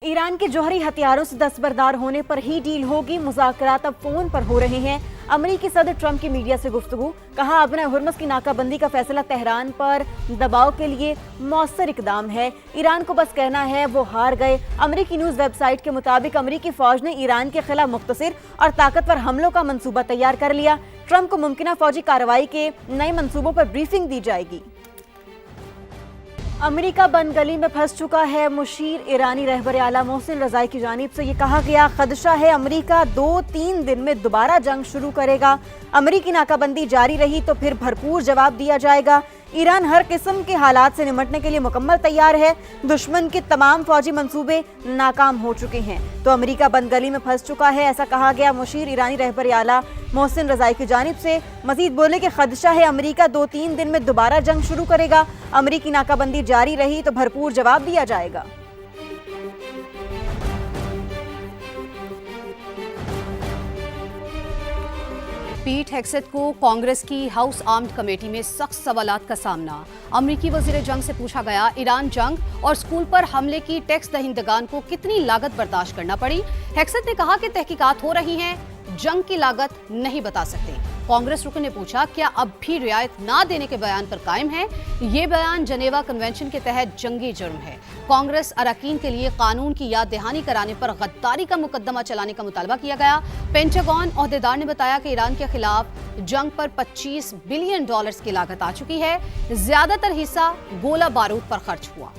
Iran के जौहरी हथियारों से दस्तबरदार होने पर ही डील होगी। मुज़ाकरात अब फोन पर हो रहे हैं। अमेरिकी सदर ट्रंप की मीडिया से गुफ्तगू, कहा अबना हुर्मुज़ की नाकाबंदी का फैसला तेहरान पर दबाव के लिए मौसर इकदाम है। ईरान को बस कहना है वो हार गए। अमेरिकी न्यूज़ वेबसाइट के मुताबिक अमेरिकी फौज ने ईरान के खिलाफ मुख्तसर और ताकतवर हमलों का मंसूबा तैयार कर लिया। ट्रंप को मुमकिन फौजी कार्रवाई के नए मंसूबों पर ब्रीफिंग दी जाएगी। अमेरिका बंद गली में फंस चुका है। मुशीर ईरानी रहबर आला मोहसिन रज़ाई की जानिब से ये कहा गया, खदशा है अमेरिका 2-3 दिन में दोबारा जंग शुरू करेगा। अमेरिकी नाकाबंदी जारी रही तो फिर भरपूर जवाब दिया जाएगा। ईरान हर किस्म के हालात से निपटने के लिए मुकम्मल तैयार है। दुश्मन के तमाम फौजी मंसूबे नाकाम हो चुके हैं तो अमेरिका बंद गली में फंस चुका है, ऐसा कहा गया मुशीर ईरानी रहबर आला मोहसिन रज़ाई की जानिब से। मजीद बोले कि खदशा है अमेरिका 2-3 दिन में दोबारा जंग शुरू करेगा। अमेरिकी नाकाबंदी जारी रही तो भरपूर जवाब दिया जाएगा। पीट हेग्सेथ को कांग्रेस की हाउस आर्म्ड कमेटी में सख्त सवालात का सामना। अमरीकी वजीर जंग से पूछा गया, ईरान जंग और स्कूल पर हमले की टैक्स दहिंदगान को कितनी लागत बर्दाश्त करना पड़ी। हेग्सेथ ने कहा कि तहकीकात हो रही हैं, जंग की लागत नहीं बता सकते। कांग्रेस रुकन ने पूछा, क्या अब भी रियायत ना देने के बयान पर कायम है? ये बयान जनेवा कन्वेंशन के तहत जंगी जुर्म है। कांग्रेस अरकान के लिए कानून की याद दहानी कराने पर गद्दारी का मुकदमा चलाने का मुतालबा किया गया। पेंटागन ओहदेदार ने बताया कि ईरान के खिलाफ जंग पर $25 बिलियन की लागत आ चुकी है। ज्यादातर हिस्सा गोला बारूद पर खर्च हुआ।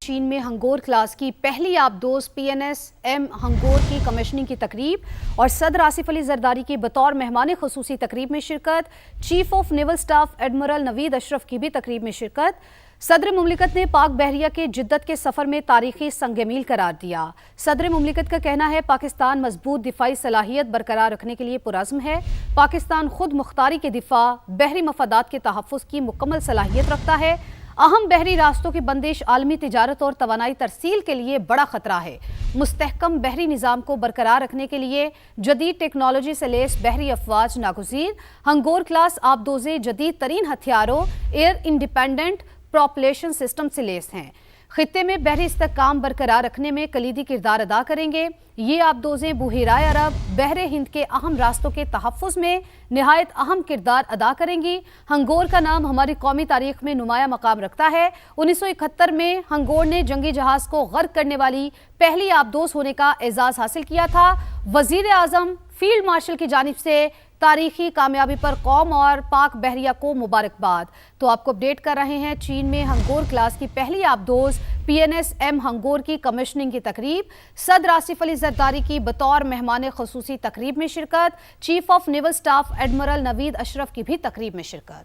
चीन में हंगोर क्लास की पहली आबदोज PNS-M हंगोर की कमिश्निंग की तकरीब और सदर आसिफ अली जरदारी की बतौर मेहमान खुसूसी तकरीब में शिरकत। Chief of naval staff admiral Naveed Ashraf की भी तकरीब में शिरकत। सदर मुमलिकत ने पाक बहरिया के जिद्दत के सफर में तारीखी संगमील करार दिया। सदर मुमलिकत का कहना है, पाकिस्तान मजबूत दिफाई सलाहियत बरकरार रखने के लिए पुरज़्म है। पाकिस्तान खुद मुख्तारी के दिफा, बहरी मफादात के तहफ़्फ़ुज़ की मुकम्मल सलाहियत रखता है। अहम बहरी रास्तों की बंदिश आलमी तिजारत और तवानाई तरसील के लिए बड़ा खतरा है। मुस्तहकम बहरी निज़ाम को बरकरार रखने के लिए जदीद टेक्नोलॉजी से लेस बहरी अफवाज नागुज़ीर। हंगोर क्लास आबदोज़े जदीद तरीन हथियारों, एयर इंडिपेंडेंट प्रोपल्शन सिस्टम से लेस हैं। खित्ते में बहरी इस्तेहकाम बरकरार रखने में कलीदी किरदार अदा करेंगे। ये आबदोज़ें बुहिराए अरब, बहरे हिंद के अहम रास्तों के तहफ़्फ़ुज़ में निहायत अहम किरदार अदा करेंगी। हंगोर का नाम हमारी कौमी तारीख में नुमाया मकाम रखता है। 1971 में हंगोर ने जंगी जहाज़ को गर्क करने वाली पहली आबदोज़ होने का एजाज़ हासिल किया था। वज़ीर आज़म फील्ड मार्शल की जानिब से तारीखी कामयाबी पर कौम और पाक बहरिया को मुबारकबाद। तो आपको अपडेट कर रहे हैं, चीन में हंगोर क्लास की पहली आबदोज़ PNS-M हंगोर की कमिश्निंग की तकरीब। सदर आसिफ अली जरदारी की बतौर मेहमान खुसूसी तकरीब में शिरकत। Chief of naval staff admiral Naveed Ashraf की भी तकरीब में शिरकत।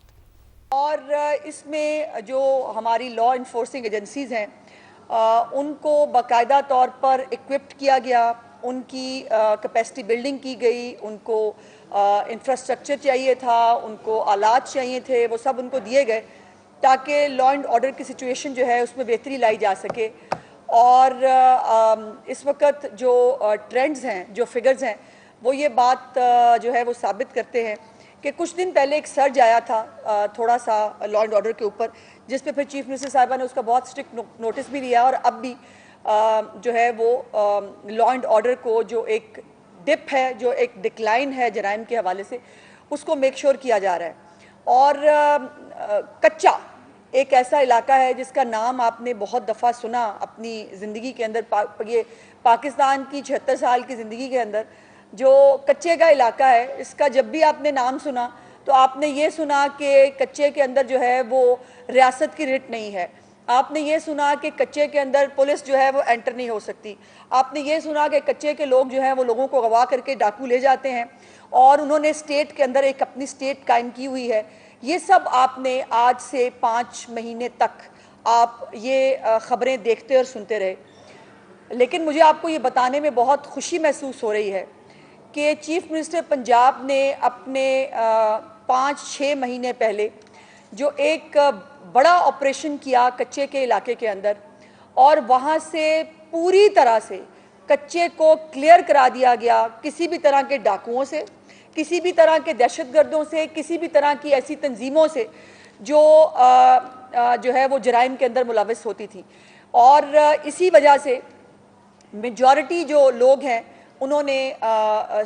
और इसमें जो हमारी लॉ इन्फोर्सिंग एजेंसीज़ हैं उनको बाकायदा तौर पर इक्विप्ड किया गया, उनकी कैपेसिटी बिल्डिंग की गई, उनको इंफ्रास्ट्रक्चर चाहिए था, उनको आलात चाहिए थे, वो सब उनको दिए गए ताकि लॉ एंड ऑर्डर की सिचुएशन जो है उसमें बेहतरी लाई जा सके। और इस वक्त जो ट्रेंड्स हैं, जो फिगर्स हैं, वो ये बात जो है वो साबित करते हैं कि कुछ दिन पहले एक सर्ज आया था थोड़ा सा लॉ एंड ऑर्डर के ऊपर, जिस पे फिर चीफ मिनिस्टर साहिबा ने उसका बहुत स्ट्रिक्ट नोटिस भी लिया और अब भी जो है वो लॉ एंड ऑर्डर को जो एक डिप है, जो एक डिक्लाइन है जराइम के हवाले से, उसको मेक श्योर किया जा रहा है। और कच्चा एक ऐसा इलाका है जिसका नाम आपने बहुत दफ़ा सुना अपनी ज़िंदगी के अंदर। ये पाकिस्तान की 76 साल की ज़िंदगी के अंदर जो कच्चे का इलाका है, इसका जब भी आपने नाम सुना तो आपने ये सुना कि कच्चे के अंदर जो है वो रियासत की रिट नहीं है। आपने ये सुना कि कच्चे के अंदर पुलिस जो है वो एंटर नहीं हो सकती। आपने ये सुना कि कच्चे के लोग जो हैं वो लोगों को गवा करके डाकू ले जाते हैं और उन्होंने स्टेट के अंदर एक अपनी स्टेट कायम की हुई है। ये सब आपने आज से 5 महीने तक आप ये ख़बरें देखते और सुनते रहे। लेकिन मुझे आपको ये बताने में बहुत खुशी महसूस हो रही है कि चीफ मिनिस्टर पंजाब ने अपने 5-6 महीने पहले जो एक बड़ा ऑपरेशन किया कच्चे के इलाके के अंदर, और वहाँ से पूरी तरह से कच्चे को क्लियर करा दिया गया किसी भी तरह के डाकुओं से, किसी भी तरह के दहशतगर्दों से, किसी भी तरह की ऐसी तंजीमों से जो है वो जराइम के अंदर मुलविस होती थी। اور اسی وجہ سے میجورٹی جو لوگ ہیں انہوں نے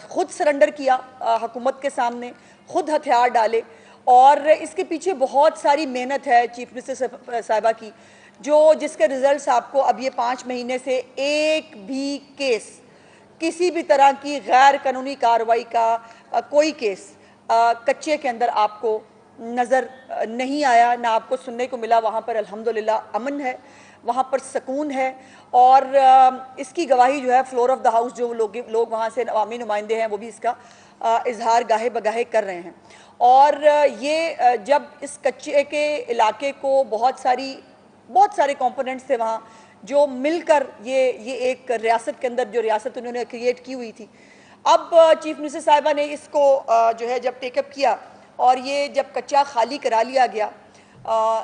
خود سرنڈر کیا حکومت کے سامنے، خود ہتھیار ڈالے، اور اس کے پیچھے بہت ساری محنت ہے چیف منسٹر صاحبہ کی، جس کے ریزلٹس آپ کو اب یہ 5 مہینے سے ایک بھی کیس، کسی بھی طرح کی غیر قانونی کارروائی کا کوئی کیس کچے کے اندر آپ کو نظر نہیں آیا، نہ آپ کو سننے کو ملا۔ وہاں پر الحمدللہ امن ہے، وہاں پر سکون ہے، اور اس کی گواہی جو ہے فلور آف دا ہاؤس جو لوگ وہاں سے عوامی نمائندے ہیں وہ بھی اس کا اظہار گاہے بگاہے کر رہے ہیں۔ اور یہ جب اس کچے کے علاقے کو بہت سارے کمپوننٹس تھے وہاں جو مل کر یہ ایک ریاست کے اندر جو ریاست انہوں نے کریٹ کی ہوئی تھی، اب چیف منسٹر صاحبہ نے اس کو جو ہے جب ٹیک اپ کیا اور یہ جب کچا خالی کرا لیا گیا،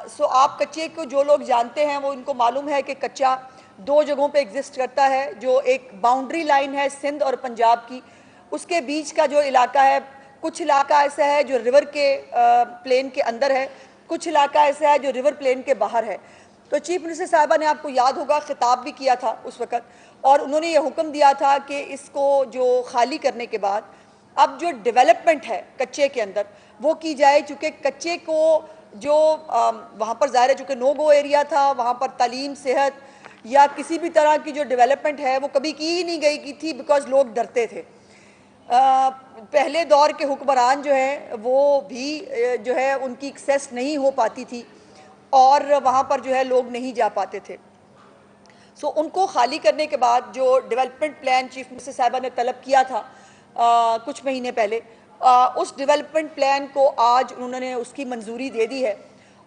سو آپ کچے کو جو لوگ جانتے ہیں وہ ان کو معلوم ہے کہ کچا 2 جگہوں پہ ایگزسٹ کرتا ہے، جو ایک باؤنڈری لائن ہے سندھ اور پنجاب کی، اس کے بیچ کا جو علاقہ ہے، کچھ علاقہ ایسا ہے جو ریور کے پلین کے اندر ہے، کچھ علاقہ ایسا ہے جو ریور پلین کے باہر ہے۔ تو چیف منسٹر صاحبہ نے آپ کو یاد ہوگا خطاب بھی کیا تھا اس وقت، اور انہوں نے یہ حکم دیا تھا کہ اس کو جو خالی کرنے کے بعد اب جو ڈیولپمنٹ ہے کچے کے اندر وہ کی جائے، چونکہ کچے کو جو وہاں پر ظاہر ہے چونکہ نو گو ایریا تھا، وہاں پر تعلیم، صحت یا کسی بھی طرح کی جو ڈیولپمنٹ ہے وہ کبھی کی ہی نہیں گئی کی تھی، بیکاز لوگ ڈرتے تھے۔ پہلے دور کے حکمران جو ہیں وہ بھی جو ہے ان کی ایکسیس نہیں ہو پاتی تھی اور وہاں پر جو ہے لوگ نہیں جا پاتے تھے۔ سو ان کو خالی کرنے کے بعد جو ڈیولپمنٹ پلان چیف منسٹر صاحبہ نے طلب کیا تھا کچھ مہینے پہلے، اس ڈیولپمنٹ پلان کو آج انہوں نے اس کی منظوری دے دی ہے،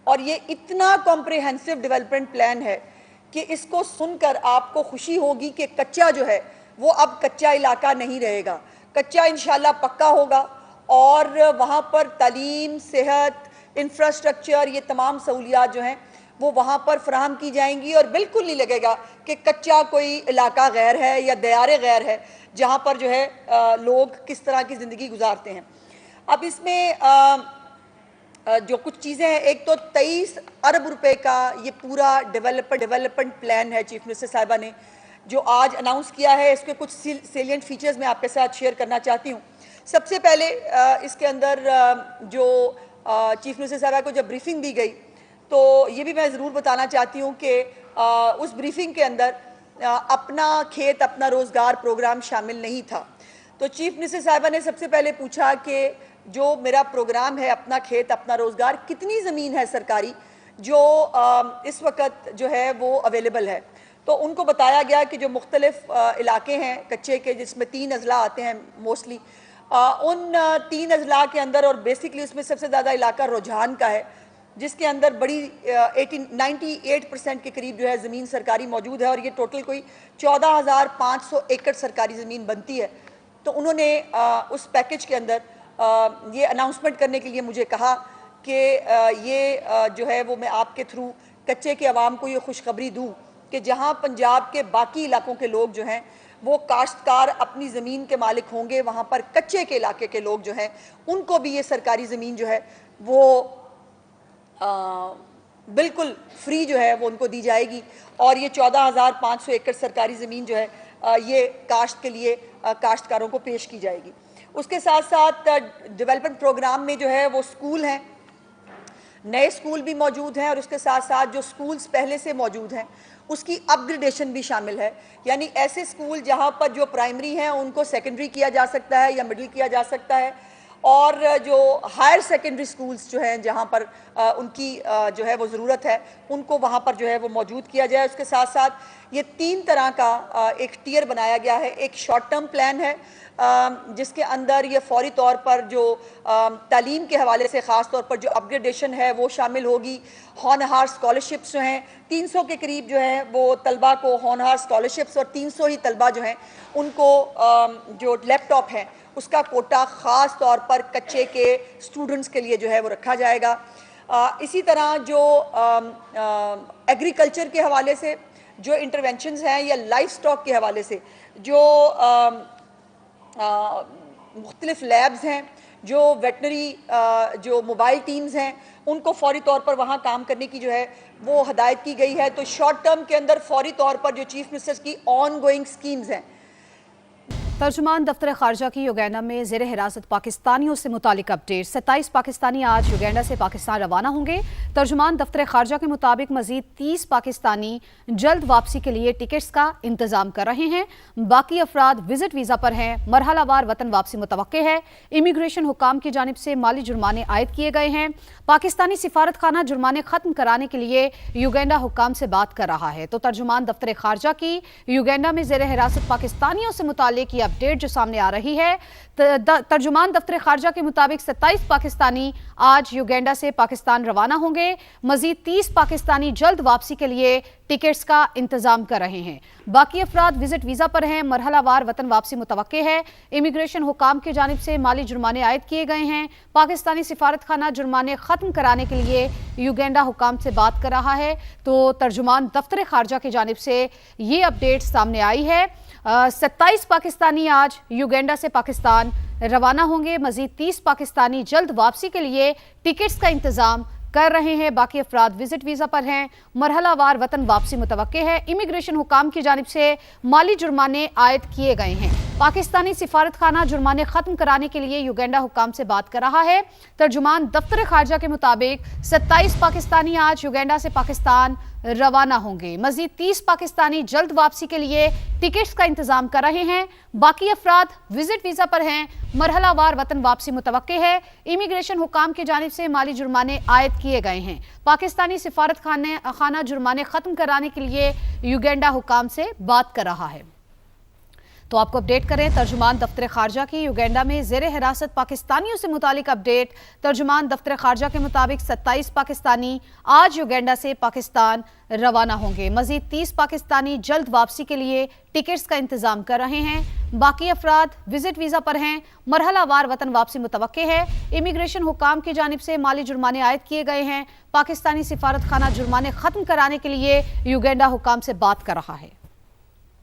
اور یہ اتنا کمپریہنسو ڈیولپمنٹ پلان ہے کہ اس کو سن کر آپ کو خوشی ہوگی کہ کچا جو ہے وہ اب کچا علاقہ نہیں رہے گا، کچا انشاءاللہ پکا ہوگا، اور وہاں پر تعلیم، صحت، انفراسٹرکچر، یہ تمام سہولیات جو ہیں وہ وہاں پر فراہم کی جائیں گی، اور بالکل نہیں لگے گا کہ کچا کوئی علاقہ غیر ہے یا دیار غیر ہے جہاں پر جو ہے لوگ کس طرح کی زندگی گزارتے ہیں۔ اب اس میں جو کچھ چیزیں ہیں، ایک تو 23 ارب روپے کا یہ پورا ڈیولپمنٹ پلان ہے چیف منسٹر صاحبہ نے جو آج اناؤنس کیا ہے۔ اس کے کچھ سیلینٹ فیچرز میں آپ کے ساتھ شیئر کرنا چاہتی ہوں۔ سب سے پہلے اس کے اندر جو چیف منسٹر صاحبہ کو جب بریفنگ دی گئی تو یہ بھی میں ضرور بتانا چاہتی ہوں کہ اس بریفنگ کے اندر اپنا کھیت اپنا روزگار پروگرام شامل نہیں تھا۔ تو چیف منسٹر صاحبہ نے سب سے پہلے پوچھا کہ جو میرا پروگرام ہے اپنا کھیت اپنا روزگار، کتنی زمین ہے سرکاری جو اس وقت جو ہے وہ اویلیبل ہے۔ تو ان کو بتایا گیا کہ جو مختلف علاقے ہیں کچے کے، جس میں 3 اضلاع آتے ہیں موسٹلی، ان 3 اضلاع کے اندر، اور بیسکلی اس میں سب سے زیادہ علاقہ رجحان کا ہے جس کے اندر بڑی 98% کے قریب جو ہے زمین سرکاری موجود ہے، اور یہ ٹوٹل کوئی 14,500 ایکڑ سرکاری زمین بنتی ہے۔ تو انہوں نے اس پیکج کے اندر یہ اناؤنسمنٹ کرنے کے لیے مجھے کہا کہ یہ جو ہے وہ میں آپ کے تھرو کچے کے عوام کو یہ خوشخبری دوں کہ جہاں پنجاب کے باقی علاقوں کے لوگ جو ہیں وہ کاشتکار اپنی زمین کے مالک ہوں گے، وہاں پر کچے کے علاقے کے لوگ جو ہیں ان کو بھی یہ سرکاری زمین جو ہے وہ بالکل فری جو ہے وہ ان کو دی جائے گی، اور یہ 14,500 ایکڑ سرکاری زمین جو ہے یہ کاشت کے لیے کاشتکاروں کو پیش کی جائے گی۔ اس کے ساتھ ساتھ ڈیولپمنٹ پروگرام میں جو ہے وہ سکول ہیں، نئے سکول بھی موجود ہیں، اور اس کے ساتھ ساتھ جو سکولز پہلے سے موجود ہیں اس کی اپ گریڈیشن بھی شامل ہے، یعنی ایسے سکول جہاں پر جو پرائمری ہیں ان کو سیکنڈری کیا جا سکتا ہے یا مڈل کیا جا سکتا ہے، اور جو ہائر سیکنڈری سکولز جو ہیں جہاں پر ان کی جو ہے وہ ضرورت ہے ان کو وہاں پر جو ہے وہ موجود کیا جائے۔ اس کے ساتھ ساتھ یہ 3 طرح کا ایک ٹیئر بنایا گیا ہے۔ ایک شارٹ ٹرم پلان ہے جس کے اندر یہ فوری طور پر جو تعلیم کے حوالے سے خاص طور پر جو اپ گریڈیشن ہے وہ شامل ہوگی۔ ہونہار اسکالرشپس جو ہیں 300 کے قریب جو ہیں وہ طلبہ کو ہونہار اسکالرشپس، اور 300 ہی طلبہ جو ہیں ان کو جو لیپ ٹاپ ہیں اس کا کوٹا خاص طور پر کچے کے اسٹوڈنٹس کے لیے جو ہے وہ رکھا جائے گا۔ اسی طرح جو ایگریکلچر کے حوالے سے جو انٹرونشنز ہیں یا لائف سٹاک کے حوالے سے جو مختلف لیبز ہیں जो वेटनरी जो मोबाइल टीम्स हैं उनको फौरी तौर पर वहाँ काम करने की जो है वो हदायत की गई है। तो शॉर्ट टर्म के अंदर फौरी तौर पर जो चीफ मिनिस्टर्स की ऑन गोइंग स्कीम्स हैं। तर्जुमान दफ्तर खारजा की युगैंडा में ज़ेर हिरासत पाकिस्तानियों से मुतालिक अपडेट। 27 पाकिस्तानी आज युगैंडा से पाकिस्तान रवाना होंगे। तर्जुमान दफ्तर खारजा के मुताबिक मजीद 30 पाकिस्तानी जल्द वापसी के लिए टिकट्स का इंतजाम कर रहे हैं। बाकी अफराद विजिट वीज़ा पर हैं। मरहलावार वतन वापसी मुतवक्के है। इमिग्रेशन हुकाम की जानिब से माली जुर्माने आयद किए गए हैं। पाकिस्तानी सिफारत खाना जुर्माने खत्म कराने के लिए युगैंडा हुकाम से बात कर रहा है। तो तर्जुमान दफ्तर खारजा की युगैंडा में ज़ेर हिरासत पाकिस्तानियों से मुतालिक अपडेट जो सामने आ रही है। तर्जुमान दफ्तर खारजा के मुताबिक 27 पाकिस्तानी आज युगैंडा से पाकिस्तान रवाना होंगे। मजीद 30 पाकिस्तानी जल्द वापसी के लिए टिकट्स का इंतजाम कर रहे हैं। बाकी अफराद विजिट वीजा पर हैं। मरहलावार वतन वापसी मुतवक्के है। इमिग्रेशन हुकाम की जानिब से माली जुर्माने आयद किए गए हैं। पाकिस्तानी सिफारत खाना जुर्माने खत्म कराने के लिए युगैंडा हुकाम से बात कर रहा है। तो तर्जुमान दफ्तर खारजा की जानिब से ये अपडेट सामने आई है। 27 पाकिस्तानी आज युगैंडा से पाकिस्तान रवाना होंगे। मजीद 30 पाकिस्तानी जल्द वापसी के लिए टिकट्स का इंतजाम कर रहे हैं। बाकी अफराद विजिट वीजा पर हैं। मरहलावार वतन वापसी मुतवक्के है। इमिग्रेशन हुकाम की जानिब से माली जुर्माने आयद किए गए हैं। पाकिस्तानी सिफारत खाना जुर्माने खत्म कराने के लिए युगैंडा हुकाम से बात कर रहा है। तर्जुमान दफ्तर खारजा के मुताबिक 27 पाकिस्तानी आज युगैंडा से पाकिस्तान रवाना होंगे। मजीद 30 पाकिस्तानी जल्द वापसी के लिए टिकट्स का इंतजाम कर रहे हैं। बाकी अफराद विजिट वीजा पर हैं। मरहलावार वतन वापसी मुतवक्के है। इमिग्रेशन हुकाम की जानिब से माली जुर्माने आयद किए गए हैं। पाकिस्तानी सिफारत खाना जुर्माने खत्म कराने के लिए युगैंडा हुकाम से बात कर रहा है। तो आपको अपडेट करें तर्जुमान दफ्तर खारजा की युगैंडा में ज़ेर हिरासत पाकिस्तानियों से मुतालिक अपडेट। तर्जुमान दफ्तर खारजा के मुताबिक 27 पाकिस्तानी आज युगैंडा से पाकिस्तान रवाना होंगे। मजीद 30 पाकिस्तानी जल्द वापसी के लिए टिकट्स का इंतजाम कर रहे हैं। बाकी अफराद विजिट वीजा पर हैं। मरहलावार वतन वापसी मुतवक्के है। इमिग्रेशन हुकाम की जानिब से माली जुर्माने आयद किए गए हैं। पाकिस्तानी सिफारत खाना जुर्माने खत्म कराने के लिए युगैंडा हुकाम से बात कर रहा है।